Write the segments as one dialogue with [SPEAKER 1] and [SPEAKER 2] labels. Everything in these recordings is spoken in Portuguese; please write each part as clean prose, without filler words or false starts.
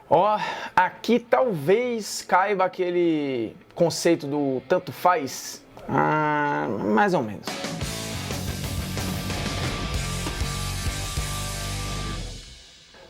[SPEAKER 1] Ó, aqui talvez caiba aquele conceito do tanto faz, mais ou menos.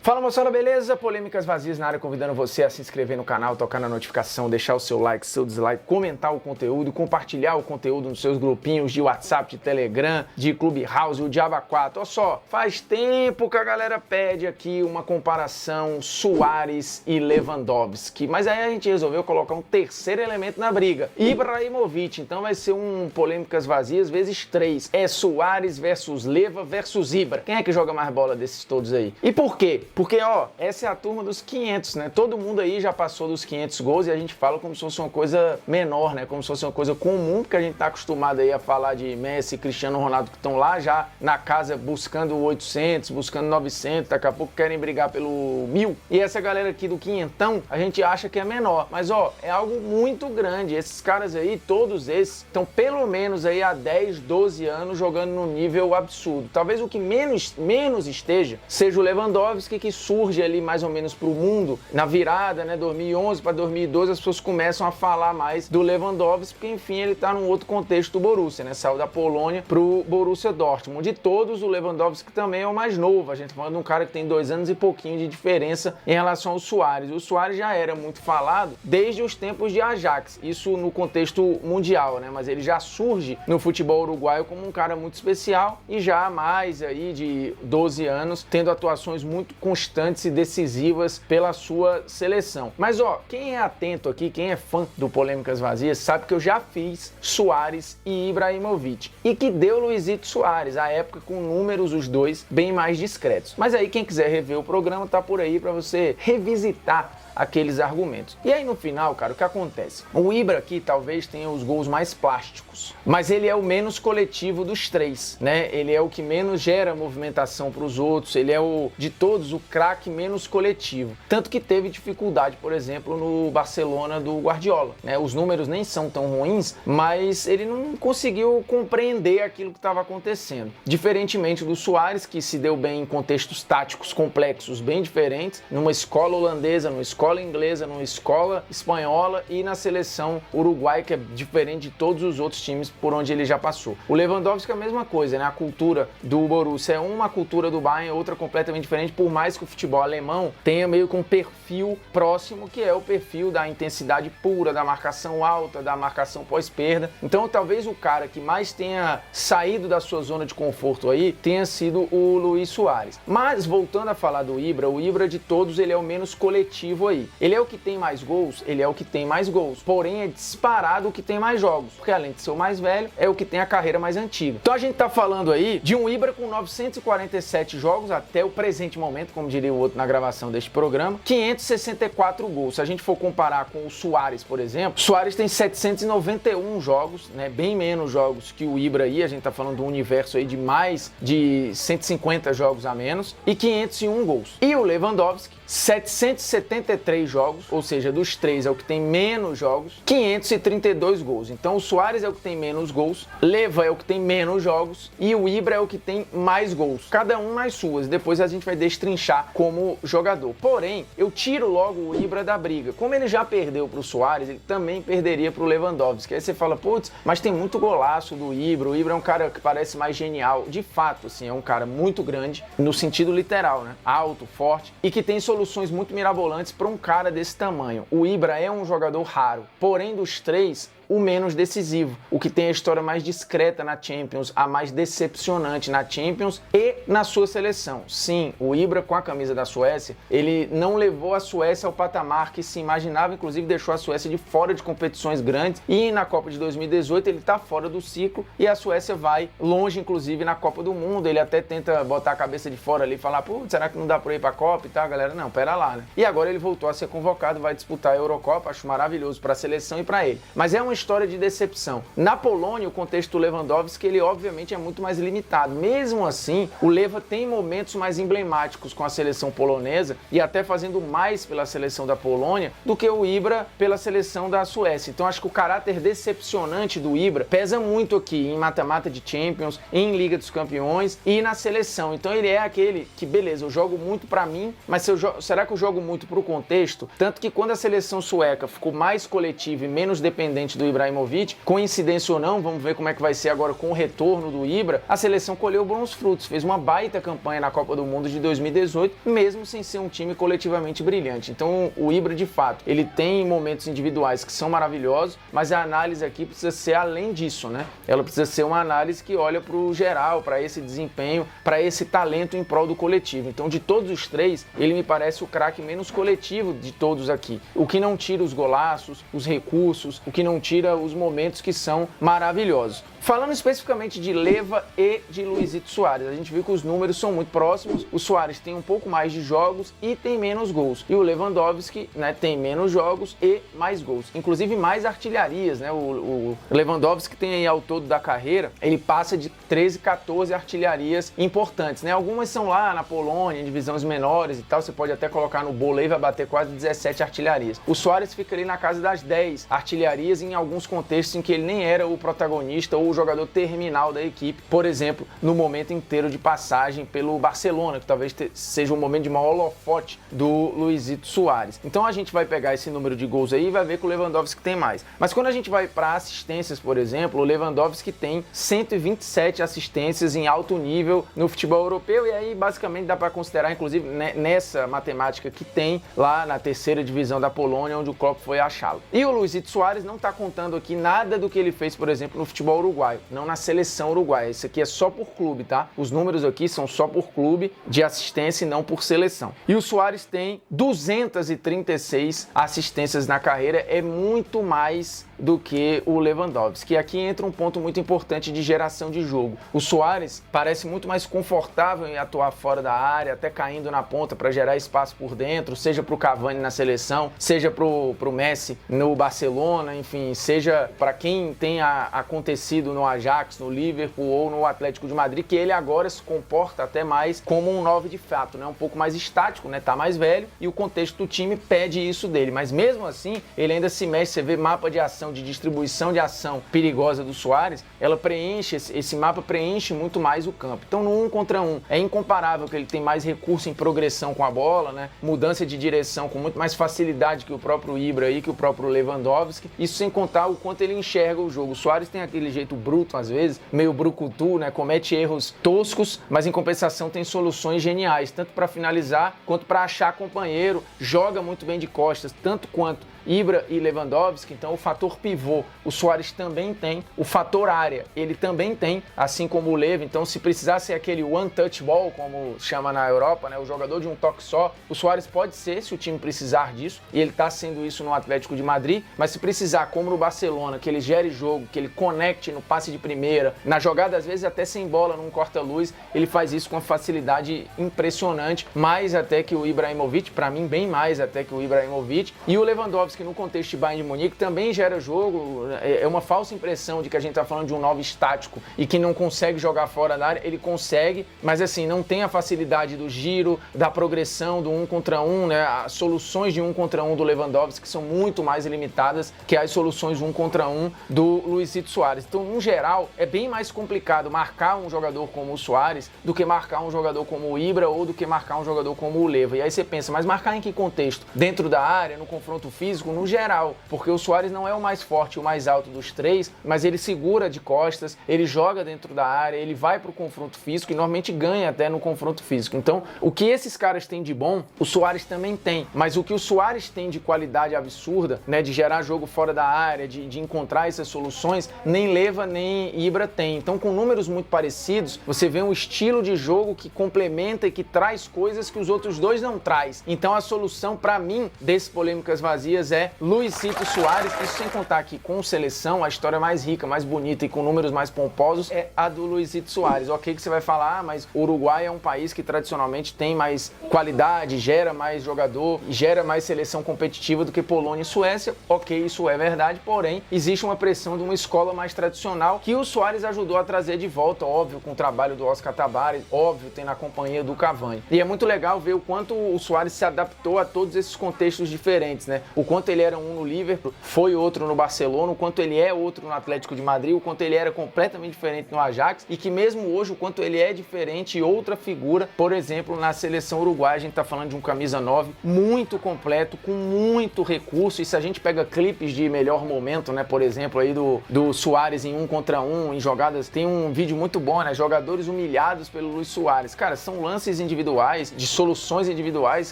[SPEAKER 1] Fala moçada, beleza? Polêmicas vazias na área, convidando você a se inscrever no canal, tocar na notificação, deixar o seu like, seu dislike, comentar o conteúdo, compartilhar o conteúdo nos seus grupinhos de WhatsApp, de Telegram, de Clubhouse, o Diaba 4. Olha só, faz tempo que a galera pede aqui uma comparação Suárez e Lewandowski, mas aí a gente resolveu colocar um terceiro elemento na briga, Ibrahimovic. Então vai ser um Polêmicas Vazias vezes 3. É Suárez versus Leva versus Ibra. Quem é que joga mais bola desses todos aí? E por quê? Porque, ó, essa é a turma dos 500, né? Todo mundo aí já passou dos 500 gols e a gente fala como se fosse uma coisa menor, né? Como se fosse uma coisa comum, porque a gente tá acostumado aí a falar de Messi e Cristiano Ronaldo que estão lá já na casa buscando 800, buscando 900, daqui a pouco querem brigar pelo 1000. E essa galera aqui do quinhentão, a gente acha que é menor. Mas, ó, é algo muito grande. Esses caras aí, todos esses, estão pelo menos aí há 10, 12 anos jogando num nível absurdo. Talvez o que menos esteja seja o Lewandowski, que surge ali mais ou menos pro mundo na virada, né, 2011 para 2012, as pessoas começam a falar mais do Lewandowski, porque enfim, ele tá num outro contexto do Borussia, né, saiu da Polônia pro Borussia Dortmund. De todos, o Lewandowski também é o mais novo, a gente tá falando de um cara que tem 2 anos e pouquinho de diferença em relação ao Suárez. O Suárez já era muito falado desde os tempos de Ajax, isso no contexto mundial, né, mas ele já surge no futebol uruguaio como um cara muito especial e já há mais aí de 12 anos tendo atuações muito constantes e decisivas pela sua seleção. Mas ó, quem é atento aqui, quem é fã do Polêmicas Vazias, sabe que eu já fiz Suárez e Ibrahimovic e que deu Luizito Suárez, à época com números os dois bem mais discretos. Mas aí quem quiser rever o programa tá por aí para você revisitar aqueles argumentos. E aí no final, cara, o que acontece? O Ibra aqui talvez tenha os gols mais plásticos, mas ele é o menos coletivo dos três, né? Ele é o que menos gera movimentação para os outros, ele é o, de todos, o craque menos coletivo. Tanto que teve dificuldade, por exemplo, no Barcelona do Guardiola, né? Os números nem são tão ruins, mas ele não conseguiu compreender aquilo que estava acontecendo. Diferentemente do Suárez, que se deu bem em contextos táticos complexos bem diferentes, numa escola holandesa, numa escola inglesa, numa escola espanhola e na seleção uruguaia, que é diferente de todos os outros times por onde ele já passou. O Lewandowski é a mesma coisa, né? A cultura do Borussia é uma, a cultura do Bayern é outra completamente diferente, por mais que o futebol alemão tenha meio que um perfil próximo, que é o perfil da intensidade pura, da marcação alta, da marcação pós-perda. Então talvez o cara que mais tenha saído da sua zona de conforto aí tenha sido o Luiz Suárez. Mas voltando a falar do Ibra, o Ibra de todos ele é o menos coletivo aí. Ele é o que tem mais gols? Ele é o que tem mais gols. Porém, é disparado o que tem mais jogos. Porque além de ser o mais velho, é o que tem a carreira mais antiga. Então a gente tá falando aí de um Ibra com 947 jogos até o presente momento, como diria o outro na gravação deste programa, 564 gols. Se a gente for comparar com o Suárez, por exemplo, o Suárez tem 791 jogos, né? Bem menos jogos que o Ibra aí. A gente tá falando de um universo aí de mais de 150 jogos a menos e 501 gols. E o Lewandowski, 773 jogos, ou seja, dos três é o que tem menos jogos, 532 gols. Então o Suárez é o que tem menos gols, Leva é o que tem menos jogos e o Ibra é o que tem mais gols. Cada um nas suas, depois a gente vai destrinchar como jogador. Porém, eu tiro logo o Ibra da briga. Como ele já perdeu pro Suárez, ele também perderia pro Lewandowski. Aí você fala, putz, mas tem muito golaço do Ibra. O Ibra é um cara que parece mais genial. De fato, assim, é um cara muito grande, no sentido literal, né? Alto, forte e que tem soluções muito mirabolantes para um cara desse tamanho. O Ibra é um jogador raro, porém dos três, o menos decisivo, o que tem a história mais discreta na Champions, a mais decepcionante na Champions e na sua seleção. Sim, o Ibra com a camisa da Suécia, ele não levou a Suécia ao patamar que se imaginava, inclusive deixou a Suécia de fora de competições grandes e na Copa de 2018 ele tá fora do ciclo e a Suécia vai longe, inclusive na Copa do Mundo. Ele até tenta botar a cabeça de fora ali e falar, putz, será que não dá pra ir pra Copa e tal, galera? Não, pera lá, né? E agora ele voltou a ser convocado, vai disputar a Eurocopa, acho maravilhoso pra seleção e pra ele. Mas é uma história de decepção. Na Polônia, o contexto Lewandowski, ele obviamente é muito mais limitado. Mesmo assim, o Lewa tem momentos mais emblemáticos com a seleção polonesa e até fazendo mais pela seleção da Polônia do que o Ibra pela seleção da Suécia. Então acho que o caráter decepcionante do Ibra pesa muito aqui em mata-mata de Champions, em Liga dos Campeões e na seleção. Então ele é aquele que, beleza, eu jogo muito pra mim, mas será que eu jogo muito pro contexto? Tanto que quando a seleção sueca ficou mais coletiva e menos dependente do Ibrahimovic, coincidência ou não, vamos ver como é que vai ser agora com o retorno do Ibra, a seleção colheu bons frutos, fez uma baita campanha na Copa do Mundo de 2018, mesmo sem ser um time coletivamente brilhante. Então o Ibra, de fato, ele tem momentos individuais que são maravilhosos, mas a análise aqui precisa ser além disso, né? Ela precisa ser uma análise que olha pro geral, para esse desempenho, para esse talento em prol do coletivo. Então, de todos os três, ele me parece o craque menos coletivo de todos aqui. O que não tira os golaços, os recursos, o que não tira os momentos que são maravilhosos. Falando especificamente de Lewa e de Luizito Soares, a gente viu que os números são muito próximos. O Soares tem um pouco mais de jogos e tem menos gols. E o Lewandowski, né, tem menos jogos e mais gols. Inclusive mais artilharias, né? O Lewandowski tem aí ao todo da carreira, ele passa de 13, 14 artilharias importantes, né? Algumas são lá na Polônia, em divisões menores e tal. Você pode até colocar no bolo aí, vai bater quase 17 artilharias. O Soares fica ali na casa das 10 artilharias em alguns contextos em que ele nem era o protagonista ou o jogador terminal da equipe, por exemplo, no momento inteiro de passagem pelo Barcelona, que talvez seja o momento de maior holofote do Luizito Soares. Então a gente vai pegar esse número de gols aí e vai ver que o Lewandowski tem mais. Mas quando a gente vai para assistências, por exemplo, o Lewandowski tem 127 assistências em alto nível no futebol europeu, e aí basicamente dá para considerar, inclusive, nessa matemática que tem lá na terceira divisão da Polônia, onde o Klopp foi achá-lo. E o Luizito Soares não está contando aqui nada do que ele fez, por exemplo, no futebol uruguaio, não na seleção uruguaia. Isso aqui é só por clube, tá? Os números aqui são só por clube de assistência e não por seleção. E o Soares tem 236 assistências na carreira, é muito mais do que o Lewandowski. E aqui entra um ponto muito importante de geração de jogo. O Soares parece muito mais confortável em atuar fora da área, até caindo na ponta para gerar espaço por dentro, seja para o Cavani na seleção, seja para o Messi no Barcelona, enfim, seja para quem tenha acontecido no Ajax, no Liverpool ou no Atlético de Madrid, que ele agora se comporta até mais como um 9 de fato, né? Um pouco mais estático, né? Tá mais velho e o contexto do time pede isso dele, mas mesmo assim ele ainda se mexe. Você vê mapa de ação, de distribuição de ação perigosa do Soares, ela preenche, esse mapa preenche muito mais o campo. Então no 1 contra 1 é incomparável que ele tem mais recurso em progressão com a bola, né? Mudança de direção com muito mais facilidade que o próprio Ibra e que o próprio Lewandowski. Isso sem contar o quanto ele enxerga o jogo. O Soares tem aquele jeito bruto às vezes, meio brucutu, né? Comete erros toscos, mas em compensação tem soluções geniais, tanto para finalizar quanto para achar companheiro, joga muito bem de costas, tanto quanto Ibra e Lewandowski. Então o fator pivô o Soares também tem, o fator área ele também tem, assim como o Lewa. Então se precisar ser aquele one touch ball, como chama na Europa, né, o jogador de um toque só, o Soares pode ser, se o time precisar disso, e ele está sendo isso no Atlético de Madrid. Mas se precisar, como no Barcelona, que ele gere jogo, que ele conecte no passe de primeira, na jogada às vezes até sem bola, num corta-luz, ele faz isso com uma facilidade impressionante, mais até que o Ibrahimovic, para mim bem mais até que o Ibrahimovic. E o Lewandowski, no contexto de Bayern de Munique, também gera jogo. É uma falsa impressão de que a gente está falando de um 9 estático e que não consegue jogar fora da área. Ele consegue, mas assim, não tem a facilidade do giro, da progressão, do 1 contra 1, né? As soluções de 1 contra 1 do Lewandowski que são muito mais limitadas que as soluções 1 contra 1 do Luizito Soares. Então, no geral, é bem mais complicado marcar um jogador como o Soares do que marcar um jogador como o Ibra ou do que marcar um jogador como o Lewa. E aí você pensa, mas marcar em que contexto? Dentro da área, no confronto físico, no geral, porque o Soares não é o mais forte, o mais alto dos três, mas ele segura de costas, ele joga dentro da área, ele vai pro confronto físico e normalmente ganha até no confronto físico. Então, o que esses caras têm de bom, o Soares também tem, mas o que o Soares tem de qualidade absurda, né, de gerar jogo fora da área, de encontrar essas soluções, nem Lewa nem Ibra tem. Então, com números muito parecidos, você vê um estilo de jogo que complementa e que traz coisas que os outros dois não traz. Então, a solução, para mim, desse Polêmicas Vazias é Luizito Soares, isso sem contar contar aqui com seleção, a história mais rica, mais bonita e com números mais pomposos é a do Luizito Soares. Ok que você vai falar, mas o Uruguai é um país que tradicionalmente tem mais qualidade, gera mais jogador, gera mais seleção competitiva do que Polônia e Suécia. Ok, isso é verdade, porém existe uma pressão de uma escola mais tradicional que o Soares ajudou a trazer de volta, óbvio, com o trabalho do Oscar Tabárez, óbvio, tem na companhia do Cavani. E é muito legal ver o quanto o Soares se adaptou a todos esses contextos diferentes, né? O quanto ele era um no Liverpool, foi outro no Barcelona, o quanto ele é outro no Atlético de Madrid, o quanto ele era completamente diferente no Ajax e que mesmo hoje o quanto ele é diferente e outra figura, por exemplo, na seleção uruguaia, a gente tá falando de um camisa 9 muito completo, com muito recurso, e se a gente pega clipes de melhor momento, né, por exemplo, aí do Soares em 1 contra 1, em jogadas, tem um vídeo muito bom, né, jogadores humilhados pelo Luis Soares. Cara, são lances individuais, de soluções individuais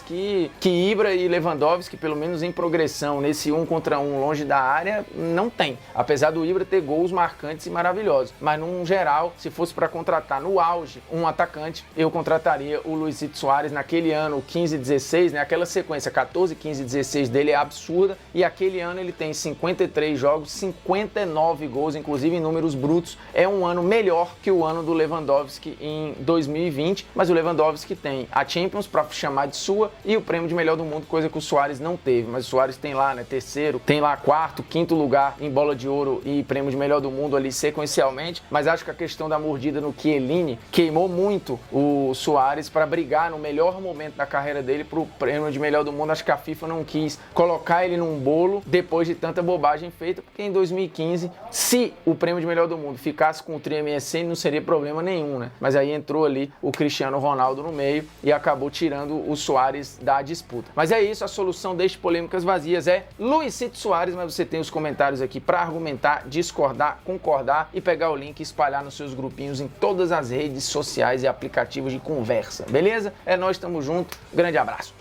[SPEAKER 1] que Ibra e Lewandowski, pelo menos em progressão, nesse 1 contra 1 longe da área, não tem. Apesar do Ibra ter gols marcantes e maravilhosos. Mas, num geral, se fosse para contratar no auge um atacante, eu contrataria o Luizito Soares naquele ano, 15-16, né? Aquela sequência 14, 15, 16 dele é absurda. E aquele ano ele tem 53 jogos, 59 gols, inclusive em números brutos. É um ano melhor que o ano do Lewandowski em 2020. Mas o Lewandowski tem a Champions para chamar de sua e o prêmio de melhor do mundo, coisa que o Soares não teve. Mas o Soares tem lá, né, terceiro, tem lá quarto, quinto lugar em bola de ouro e prêmio de melhor do mundo ali sequencialmente. Mas acho que a questão da mordida no Chiellini queimou muito o Soares para brigar no melhor momento da carreira dele pro prêmio de melhor do mundo. Acho que a FIFA não quis colocar ele num bolo depois de tanta bobagem feita, porque em 2015, se o prêmio de melhor do mundo ficasse com o Tri MSN, não seria problema nenhum, né? Mas aí entrou ali o Cristiano Ronaldo no meio e acabou tirando o Soares da disputa. Mas é isso, a solução deste Polêmicas Vazias é Luizito Soares, mas você tem os comentários aqui para argumentar, discordar, concordar e pegar o link e espalhar nos seus grupinhos em todas as redes sociais e aplicativos de conversa, beleza? É nóis, tamo junto, grande abraço.